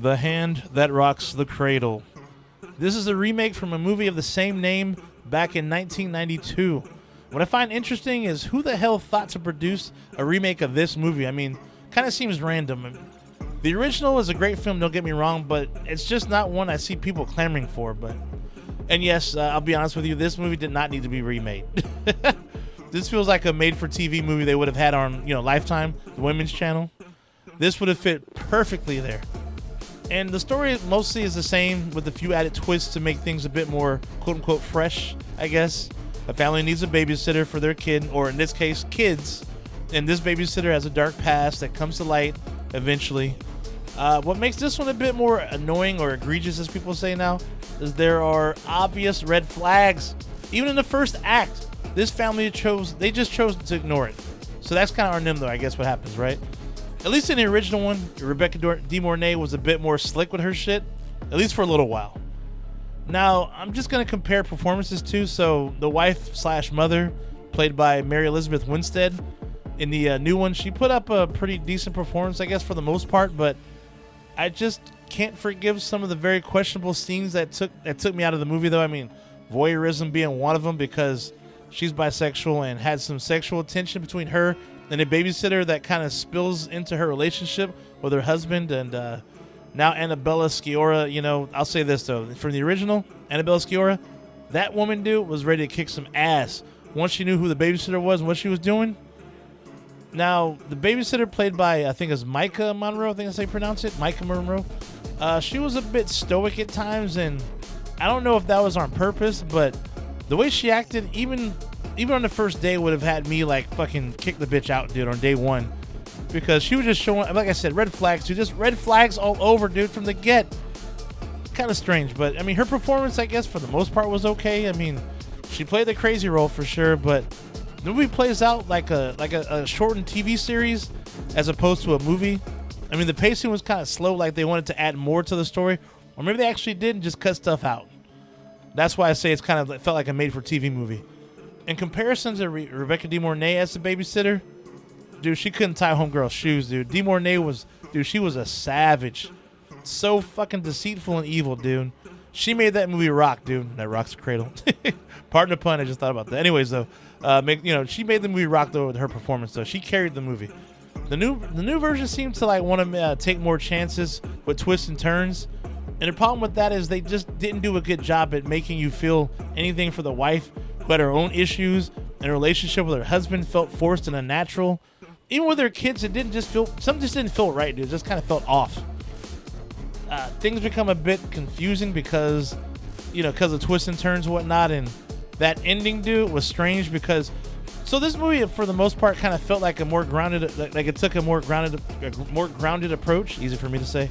The Hand That Rocks the Cradle. This is a remake from a movie of the same name back in 1992. What I find interesting is who the hell thought to produce a remake of this movie? I mean, kind of seems random. The original is a great film, don't get me wrong, but it's just not one I see people clamoring for. And yes, I'll be honest with you, this movie did not need to be remade. This feels like a made-for-TV movie they would have had on, Lifetime, the women's channel. This would have fit perfectly there. And the story mostly is the same with a few added twists to make things a bit more quote-unquote fresh, I guess. A family needs a babysitter for their kid, or in this case, kids. And this babysitter has a dark past that comes to light eventually. What makes this one a bit more annoying or egregious, as people say now, is there are obvious red flags. Even in the first act, this family chose to ignore it. So that's kind of on them, though, I guess, what happens, right? At least in the original one, Rebecca De Mornay was a bit more slick with her shit, at least for a little while. Now, I'm just going to compare performances too. So the wife/mother, played by Mary Elizabeth Winstead, in the new one, she put up a pretty decent performance, I guess, for the most part, but I just can't forgive some of the very questionable scenes that took me out of the movie, though. I mean, voyeurism being one of them, because she's bisexual and had some sexual tension between her and a babysitter that kind of spills into her relationship with her husband. And now Annabella Sciorra, I'll say this, though. From the original, Annabella Sciorra, that woman, dude, was ready to kick some ass once she knew who the babysitter was and what she was doing. Now, the babysitter, played by, I think it's Micah Monroe, I think that's how you pronounce it, Micah Monroe. She was a bit stoic at times, and I don't know if that was on purpose, but the way she acted, even on the first day, would have had me like fucking kick the bitch out, dude, on day one, because she was just showing, like I said, red flags, dude, just red flags all over, dude, from the get. Kind of strange, but I mean, her performance, I guess, for the most part, was okay. I mean, she played the crazy role for sure, but the movie plays out like a shortened TV series as opposed to a movie. I mean, the pacing was kind of slow, like they wanted to add more to the story, or maybe they actually did and just cut stuff out. That's why I say it felt like a made-for-TV movie. In comparison to Rebecca De Mornay as the babysitter, dude, she couldn't tie homegirl's shoes, dude. De Mornay she was a savage. So fucking deceitful and evil, dude. She made that movie rock, dude. That rocks the cradle. Pardon the pun, I just thought about that. Anyways, though, she made the movie rock, though, with her performance, though. She carried the movie. The new version seemed to want to take more chances with twists and turns. And the problem with that is they just didn't do a good job at making you feel anything for the wife, who had her own issues, and her relationship with her husband felt forced and unnatural. Even with her kids, something just didn't feel right, dude. It just kind of felt off. Things become a bit confusing because of twists and turns and whatnot, and that ending, dude, was strange because. So this movie, for the most part, kind of felt like a more grounded, like it took a more grounded approach. Easy for me to say.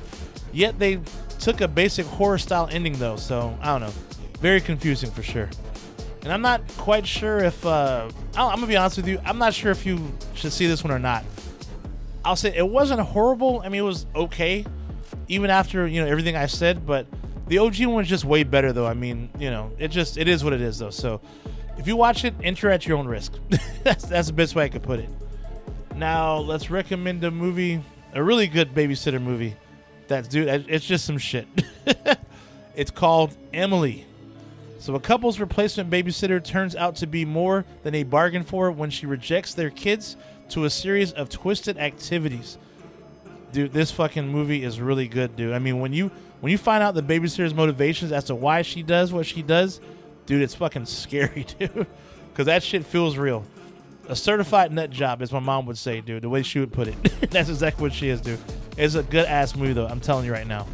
Yet they took a basic horror style ending, though. So I don't know, very confusing for sure. And I'm not quite sure if I'm gonna be honest with you. I'm not sure if you should see this one or not. I'll say it wasn't horrible. I mean, it was okay, even after everything I said. But the OG one's just way better, though. I mean, it is what it is, though. So if you watch it, enter at your own risk. that's the best way I could put it. Now let's recommend a movie, a really good babysitter movie. It's just some shit. It's called Emily. So a couple's replacement babysitter turns out to be more than a bargain for when she rejects their kids to a series of twisted activities. Dude, this fucking movie is really good, dude. I mean, when you find out the babysitter's motivations as to why she does what she does, dude, it's fucking scary, dude. Because that shit feels real. A certified nut job, as my mom would say, dude. The way she would put it. That's exactly what she is, dude. It's a good-ass movie, though. I'm telling you right now.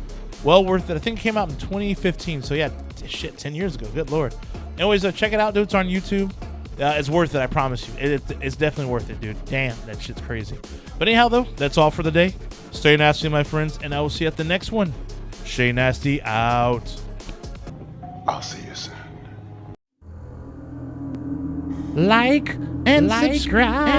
Well worth it. I think it came out in 2015. So, yeah, 10 years ago. Good Lord. Anyways, check it out, dude. It's on YouTube. It's worth it, I promise you. It's definitely worth it, dude. Damn, that shit's crazy. But anyhow, though, that's all for the day. Stay nasty, my friends, and I will see you at the next one. Shay Nasty out. I'll see you soon. Like and subscribe.